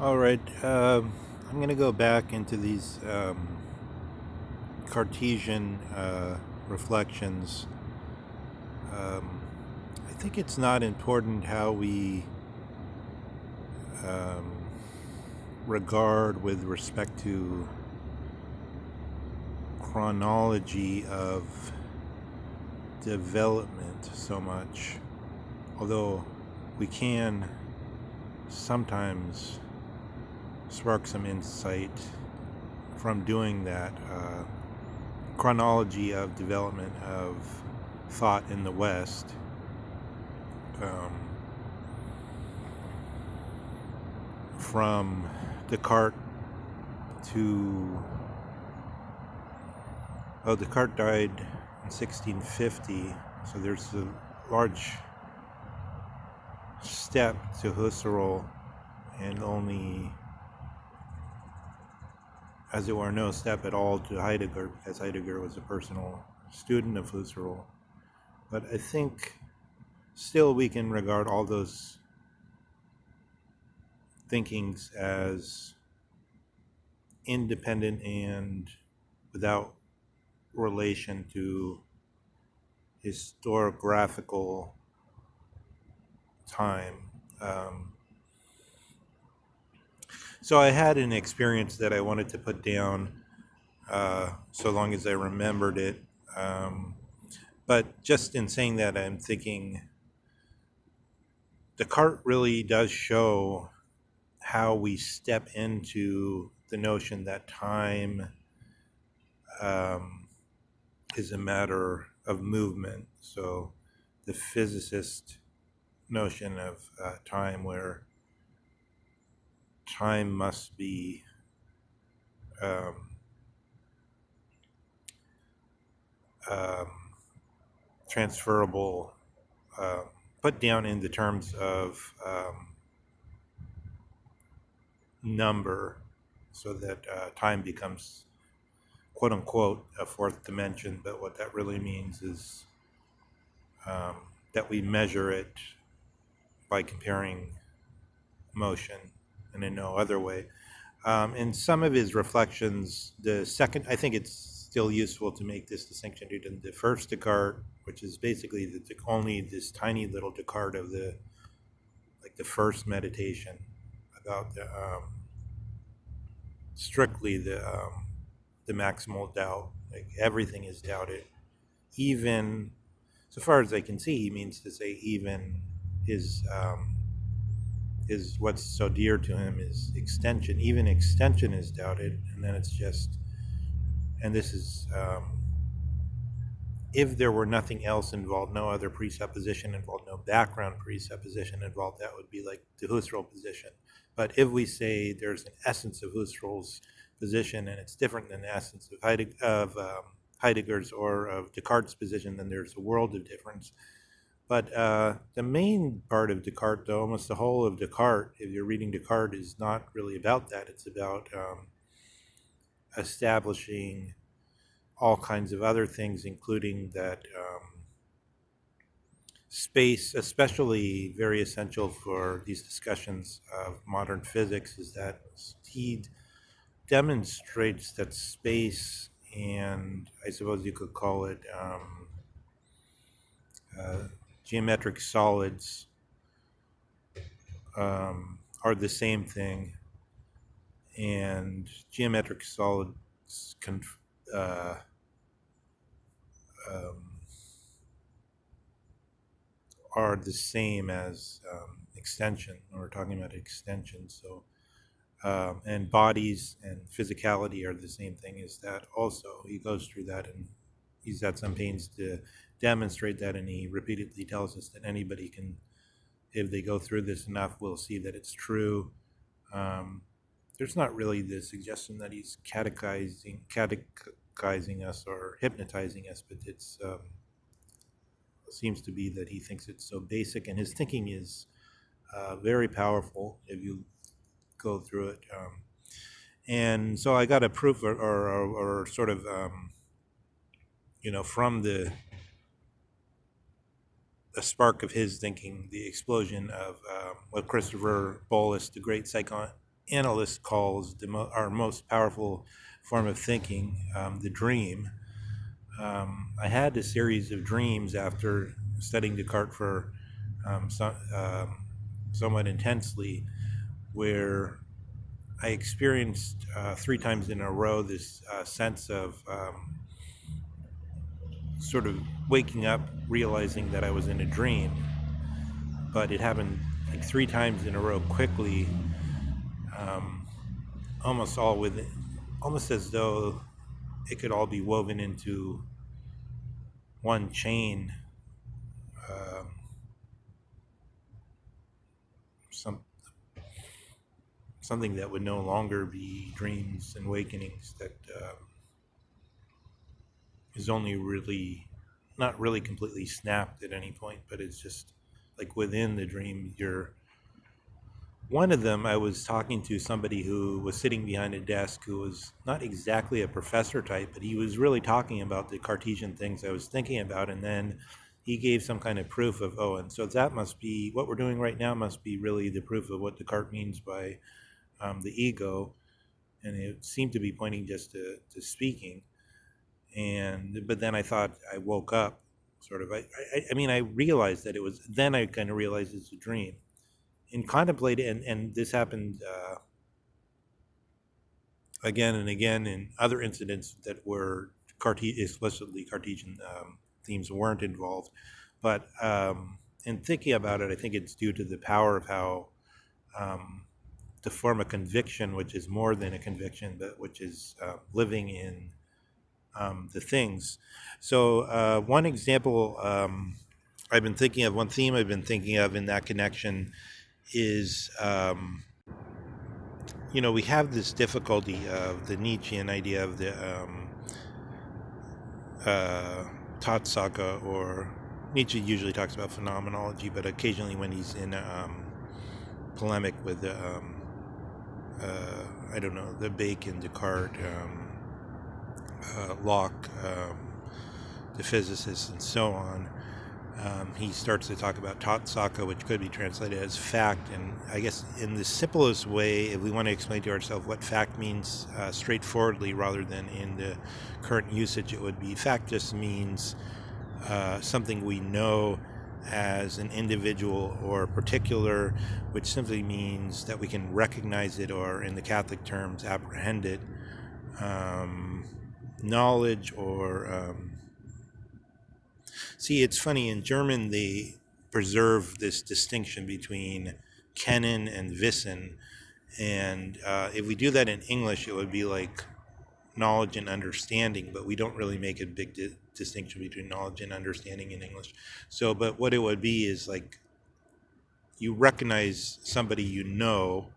All right, I'm going to go back into these Cartesian reflections. Um, I think it's not important how we um, regard with respect to chronology of development so much, although we can sometimes spark some insight from doing that. Chronology of development of thought in the West. Um, from Descartes to Descartes died in 1650, so there's a large step to Husserl, and only, as it were, no step at all to Heidegger, because Heidegger was a personal student of Husserl. But I think still we can regard all those thinkings as independent and without relation to historiographical time. So I had an experience that I wanted to put down, so long as I remembered it. But just in saying that, I'm thinking Descartes really does show how we step into the notion that time um, is a matter of movement. So the physicist notion of time, where time must be um, um, transferable, uh, put down in the terms of number, so that time becomes, quote unquote, a fourth dimension. But what that really means is um, that we measure it by comparing motion and in no other way. In some of his reflections, the second, I think it's still useful to make this distinction between the first Descartes, which is basically only this tiny little Descartes of the first meditation about strictly the maximal doubt. Like everything is doubted, even so far as I can see. He means to say even his what's so dear to him is extension. Even extension is doubted, and then it's just, and this is if there were nothing else involved, no other presupposition involved, no background presupposition involved, that would be like the Husserl position. But if we say there's an essence of Husserl's position and it's different than the essence of Heidegger's or of Descartes' position, then there's a world of difference. But the main part of Descartes, though, almost the whole of Descartes, if you're reading Descartes, is not really about that. It's about establishing all kinds of other things, including that space, especially very essential for these discussions of modern physics, is that he demonstrates that space, and I suppose you could call it geometric solids, are the same thing, and geometric solids uh, um, are the same as extension. We're talking about extension. So, and bodies and physicality are the same thing as that. Also, he goes through that, and he's at some pains to demonstrate that, and he repeatedly tells us that anybody can, if they go through this enough, will see that it's true. There's not really the suggestion that he's catechizing us or hypnotizing us, but it's seems to be that he thinks it's so basic, and his thinking is very powerful if you go through it. And so I got a proof, or sort of, from the spark of his thinking, the explosion of what Christopher Bolus, the great analyst calls our most powerful form of thinking, the dream. I had a series of dreams after studying Descartes for somewhat intensely, where I experienced 3 times in a row this sense of sort of waking up, realizing that I was in a dream, but it happened like 3 times in a row quickly, um, almost all within, almost as though it could all be woven into one chain, um, some something that would no longer be dreams and awakenings, that is only really not really completely snapped at any point, but it's just like within the dream. You're one of them. I was talking to somebody who was sitting behind a desk, who was not exactly a professor type, but he was really talking about the Cartesian things I was thinking about. And then he gave some kind of proof of, oh, and so that must be what we're doing right now, must be really the proof of what Descartes means by the ego. And it seemed to be pointing just to speaking. But then I thought, I woke up sort of. I mean, I realized that it was, then I kind of realized it's a dream and contemplated, and this happened again and again in other incidents that were explicitly Cartesian themes weren't involved. But in thinking about it, I think it's due to the power of how um, to form a conviction, which is more than a conviction, but which is living in the things. So one example I've been thinking of, one theme I've been thinking of in that connection is, we have this difficulty of the Nietzschean idea of the Tatsache, or Nietzsche usually talks about phenomenology, but occasionally when he's in polemic with I don't know, the Bacon, Descartes, Locke, the physicists, and so on. He starts to talk about Tatsache, which could be translated as fact. And I guess in the simplest way, if we want to explain to ourselves what fact means straightforwardly rather than in the current usage, it would be fact just means something we know as an individual or particular, which simply means that we can recognize it, or in the Catholic terms, apprehend it. Knowledge or see, it's funny, in German they preserve this distinction between kennen and wissen, and if we do that in English, it would be like knowledge and understanding, but we don't really make a big distinction between knowledge and understanding in English. So, but what it would be is like, you recognize somebody you know,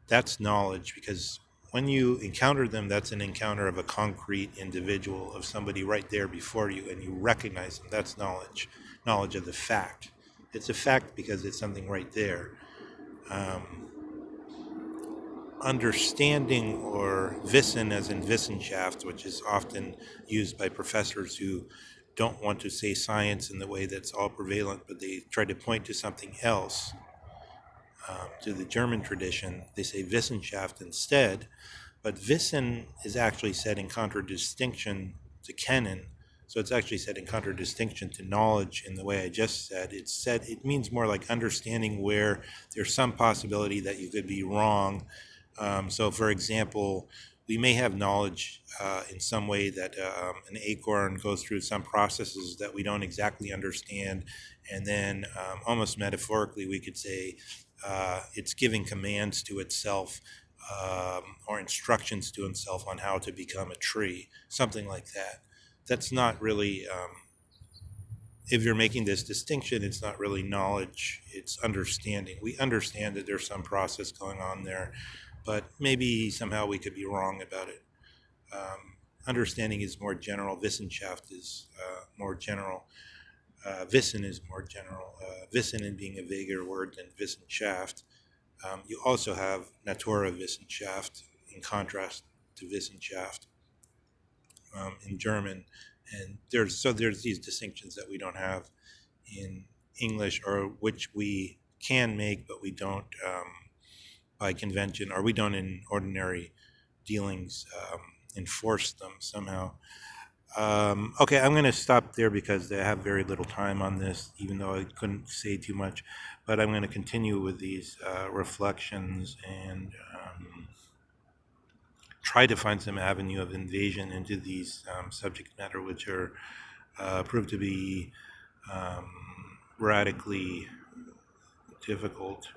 that's knowledge, because when you encounter them, that's an encounter of a concrete individual, of somebody right there before you, and you recognize them. That's knowledge, knowledge of the fact. It's a fact because it's something right there. Um, Understanding, or Wissen, as in Wissenschaft, which is often used by professors who don't want to say science in the way that's all prevalent, but they try to point to something else, to the German tradition. They say Wissenschaft instead, but Wissen is actually said in contradistinction to Kennen. So it's actually said in contradistinction to knowledge in the way I just said. It's said, it means more like understanding where there's some possibility that you could be wrong. So, for example, we may have knowledge in some way that an acorn goes through some processes that we don't exactly understand. And then, almost metaphorically, we could say it's giving commands to itself, or instructions to himself on how to become a tree, something like that. That's not really, if you're making this distinction, it's not really knowledge, it's understanding. We understand that there's some process going on there, but maybe somehow we could be wrong about it. Understanding is more general. Wissenschaft is more general. Wissen is more general. Wissen in being a vaguer word than Wissenschaft. You also have Naturwissenschaft in contrast to Wissenschaft in German, and there's these distinctions that we don't have in English, or which we can make but we don't by convention, or we don't in ordinary dealings enforce them somehow. Okay, I'm going to stop there because I have very little time on this, even though I couldn't say too much. But I'm going to continue with these reflections and try to find some avenue of invasion into these subject matter, which are proved to be radically difficult